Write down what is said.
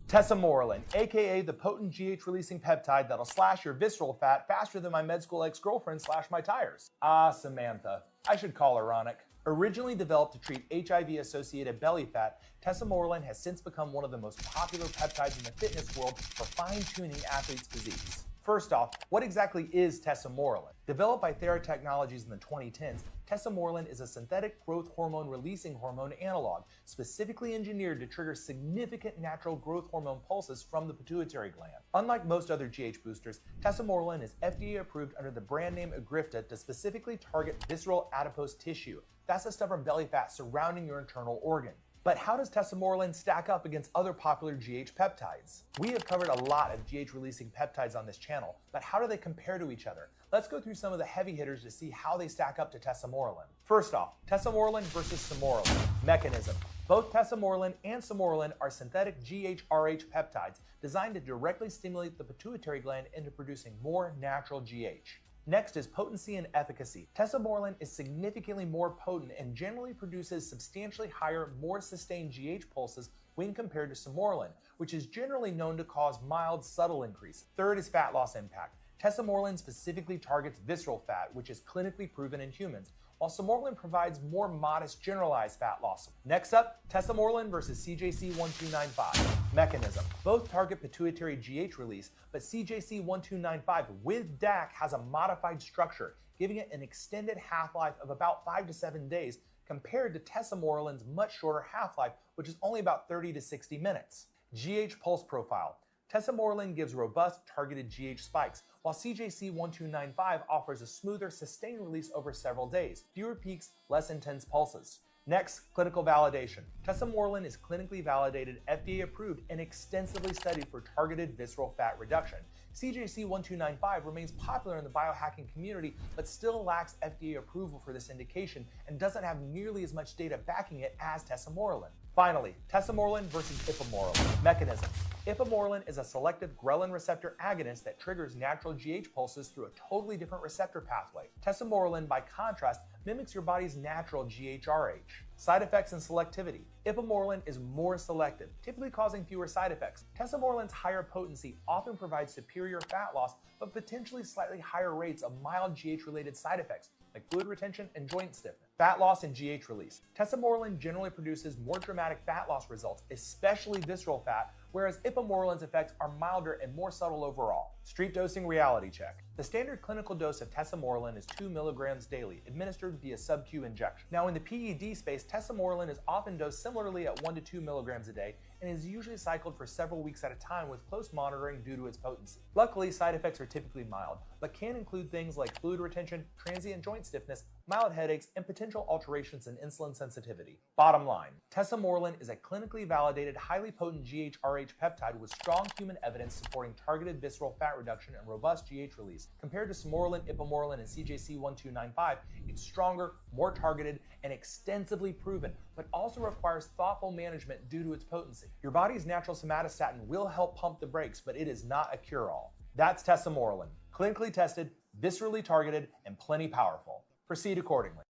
Tesamorelin, aka the potent GH-releasing peptide that'll slash your visceral fat faster than my med school ex-girlfriend slashed my tires. Ah, Samantha. I should call her Ronick. Originally developed to treat HIV-associated belly fat, Tesamorelin has since become one of the most popular peptides in the fitness world for fine-tuning athletes' physiques. First off, what exactly is Tesamorelin? Developed by Theratechnologies in the 2010s, Tesamorelin is a synthetic growth hormone releasing hormone analog, specifically engineered to trigger significant natural growth hormone pulses from the pituitary gland. Unlike most other GH boosters, Tesamorelin is FDA approved under the brand name Agrifta to specifically target visceral adipose tissue. That's the stubborn belly fat surrounding your internal organ. But how does Tesamorelin stack up against other popular GH peptides? We have covered a lot of GH-releasing peptides on this channel, but how do they compare to each other? Let's go through some of the heavy hitters to see how they stack up to Tesamorelin. First off, Tesamorelin versus Samorelin. Mechanism. Both Tesamorelin and Samorelin are synthetic GHRH peptides designed to directly stimulate the pituitary gland into producing more natural GH. Next is potency and efficacy. Tesamorelin is significantly more potent and generally produces substantially higher, more sustained GH pulses when compared to Samorelin, which is generally known to cause mild, subtle increase. Third is fat loss impact. Tesamorelin specifically targets visceral fat, which is clinically proven in humans, while Samorelin provides more modest generalized fat loss. Next up, Tesamorelin versus CJC1295. Mechanism. Both target pituitary GH release, but CJC1295 with DAC has a modified structure, giving it an extended half-life of about 5 to 7 days compared to Tesamorelin's much shorter half-life, which is only about 30 to 60 minutes. GH pulse profile. Tesamorelin gives robust, targeted GH spikes, while CJC1295 offers a smoother, sustained release over several days, fewer peaks, less intense pulses. Next, clinical validation. Tesamorelin is clinically validated, FDA approved, and extensively studied for targeted visceral fat reduction. CJC1295 remains popular in the biohacking community, but still lacks FDA approval for this indication and doesn't have nearly as much data backing it as Tesamorelin. Finally, Tesamorelin versus Ipamorelin. Mechanism. Ipamorelin is a selective ghrelin receptor agonist that triggers natural GH pulses through a totally different receptor pathway. Tesamorelin, by contrast, mimics your body's natural GHRH. Side effects and selectivity. Ipamorelin is more selective, typically causing fewer side effects. Tesamorelin's higher potency often provides superior fat loss, but potentially slightly higher rates of mild GH-related side effects, like fluid retention and joint stiffness. Fat loss and GH release. Tesamorelin generally produces more dramatic fat loss results, especially visceral fat, whereas Ipamorelin's effects are milder and more subtle overall. Street dosing reality check. The standard clinical dose of Tesamorelin is 2 milligrams daily, administered via sub-Q injection. Now in the PED space, Tesamorelin is often dosed similarly at 1 to 2 milligrams a day and is usually cycled for several weeks at a time with close monitoring due to its potency. Luckily, side effects are typically mild, but can include things like fluid retention, transient joint stiffness, mild headaches, and potential alterations in insulin sensitivity. Bottom line, Tesamorelin is a clinically validated, highly potent GHRH peptide with strong human evidence supporting targeted visceral fat reduction and robust GH release. Compared to Samorelin, Ipamorelin, and CJC1295, it's stronger, more targeted, and extensively proven, but also requires thoughtful management due to its potency. Your body's natural somatostatin will help pump the brakes, but it is not a cure-all. That's Tesamorelin, clinically tested, viscerally targeted, and plenty powerful. Proceed accordingly.